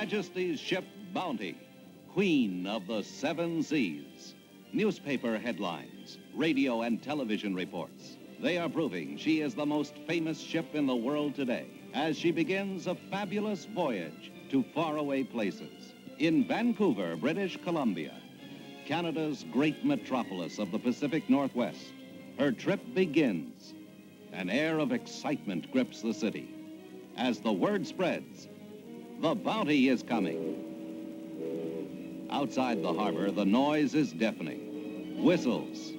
Majesty's ship Bounty, Queen of the Seven Seas. Newspaper headlines, radio and television reports. They are proving she is the most famous ship in the world today as she begins a fabulous voyage to faraway places. In Vancouver, British Columbia, Canada's great metropolis of the Pacific Northwest, her trip begins. An air of excitement grips the city. As the word spreads, the Bounty is coming. Outside the harbor, the noise is deafening. Whistles,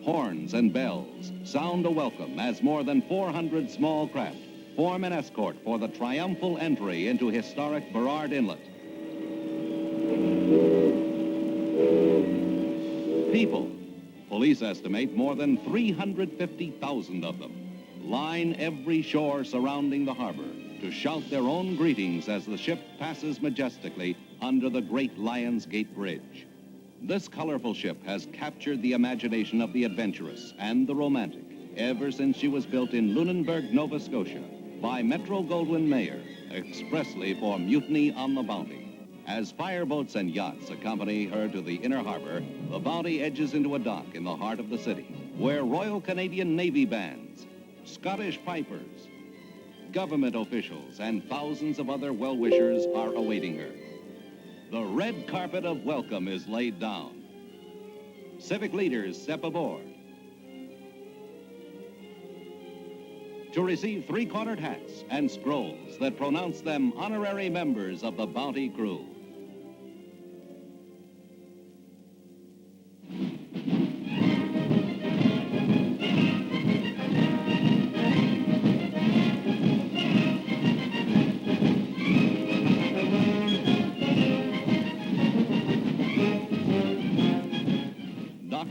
horns, and bells sound a welcome as more than 400 small craft form an escort for the triumphal entry into historic Burrard Inlet. People, police estimate more than 350,000 of them, line every shore surrounding the harbor to shout their own greetings as the ship passes majestically under the great Lions Gate Bridge. This colorful ship has captured the imagination of the adventurous and the romantic ever since she was built in Lunenburg, Nova Scotia by Metro-Goldwyn-Mayer expressly for Mutiny on the Bounty. As fireboats and yachts accompany her to the inner harbor, the Bounty edges into a dock in the heart of the city where Royal Canadian Navy bands, Scottish pipers, government officials, and thousands of other well-wishers are awaiting her. The red carpet of welcome is laid down. Civic leaders step aboard to receive three-cornered hats and scrolls that pronounce them honorary members of the Bounty crew.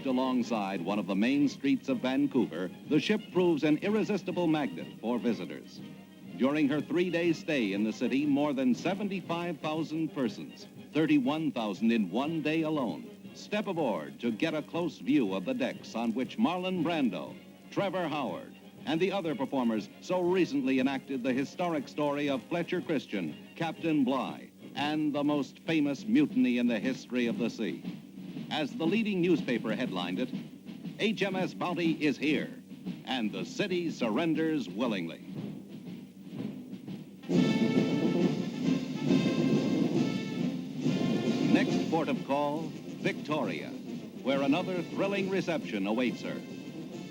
Alongside one of the main streets of Vancouver, the ship proves an irresistible magnet for visitors. During her 3-day stay in the city, more than 75,000 persons, 31,000 in one day alone, step aboard to get a close view of the decks on which Marlon Brando, Trevor Howard, and the other performers so recently enacted the historic story of Fletcher Christian, Captain Bligh, and the most famous mutiny in the history of the sea. As the leading newspaper headlined it, HMS Bounty is here, and the city surrenders willingly. Next port of call, Victoria, where another thrilling reception awaits her.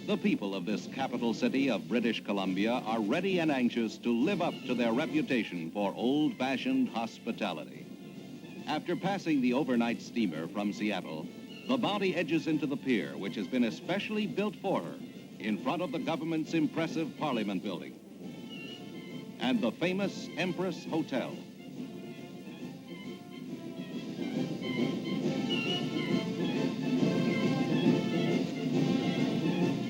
The people of this capital city of British Columbia are ready and anxious to live up to their reputation for old-fashioned hospitality. After passing the overnight steamer from Seattle, the Bounty edges into the pier, which has been especially built for her, in front of the government's impressive Parliament building and the famous Empress Hotel.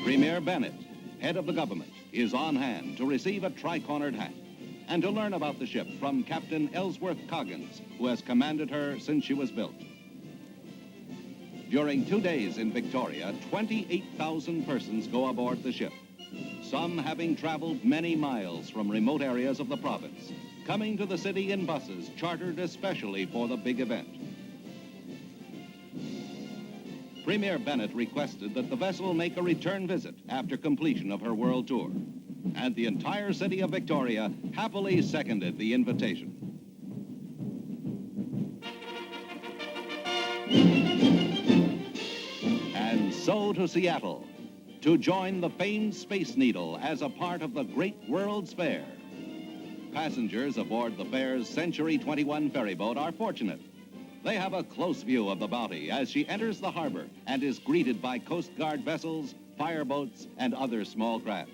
Premier Bennett, head of the government, is on hand to receive a tri-cornered hat and to learn about the ship from Captain Ellsworth Coggins, who has commanded her since she was built. During 2 days in Victoria, 28,000 persons go aboard the ship, some having traveled many miles from remote areas of the province, coming to the city in buses chartered especially for the big event. Premier Bennett requested that the vessel make a return visit after completion of her world tour, and the entire city of Victoria happily seconded the invitation. And so to Seattle, to join the famed Space Needle as a part of the Great World's Fair. Passengers aboard the fair's Century 21 ferryboat are fortunate. They have a close view of the Bounty as she enters the harbor and is greeted by Coast Guard vessels, fireboats, and other small craft.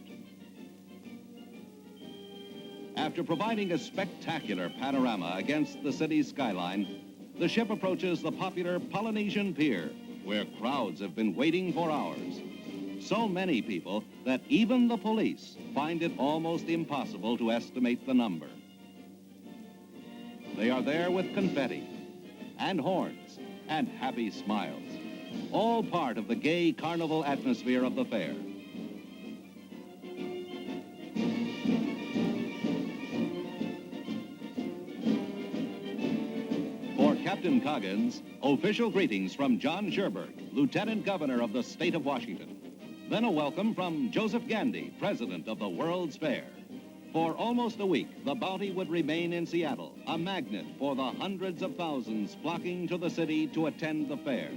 After providing a spectacular panorama against the city's skyline, the ship approaches the popular Polynesian Pier, where crowds have been waiting for hours. So many people that even the police find it almost impossible to estimate the number. They are there with confetti and horns and happy smiles, all part of the gay carnival atmosphere of the fair. Captain Coggins, official greetings from John Sherburne, Lieutenant Governor of the state of Washington. Then a welcome from Joseph Gandy, President of the World's Fair. For almost a week, the Bounty would remain in Seattle, a magnet for the hundreds of thousands flocking to the city to attend the fair.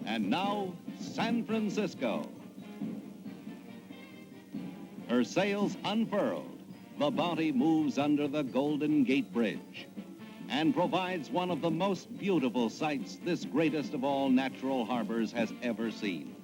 And now, San Francisco. Her sails unfurled, the Bounty moves under the Golden Gate Bridge and provides one of the most beautiful sights this greatest of all natural harbors has ever seen.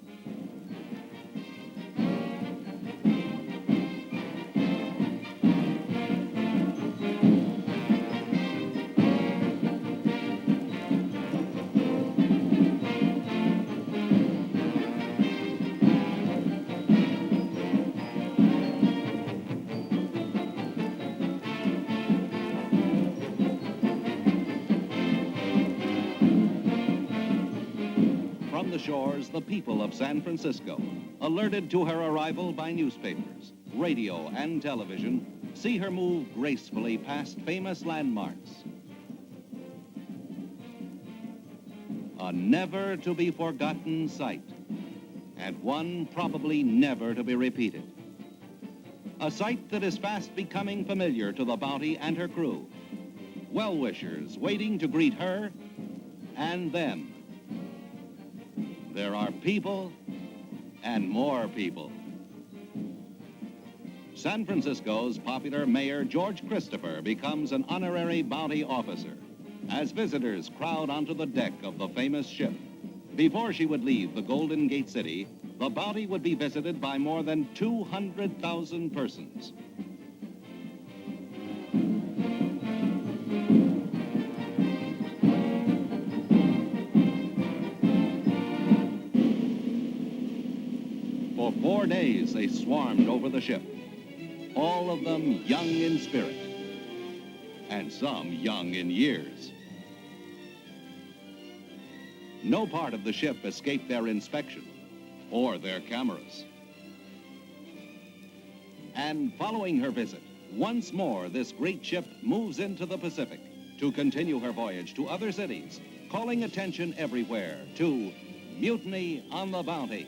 From the shores, the people of San Francisco, alerted to her arrival by newspapers, radio, and television, see her move gracefully past famous landmarks. A never-to-be-forgotten sight, and one probably never to be repeated. A sight that is fast becoming familiar to the Bounty and her crew. Well-wishers waiting to greet her and them. There are people and more people. San Francisco's popular Mayor George Christopher becomes an honorary Bounty officer as visitors crowd onto the deck of the famous ship. Before she would leave the Golden Gate City, the Bounty would be visited by more than 200,000 persons. For 4 days, they swarmed over the ship, all of them young in spirit, and some young in years. No part of the ship escaped their inspection or their cameras. And following her visit, once more this great ship moves into the Pacific to continue her voyage to other cities, calling attention everywhere to Mutiny on the Bounty.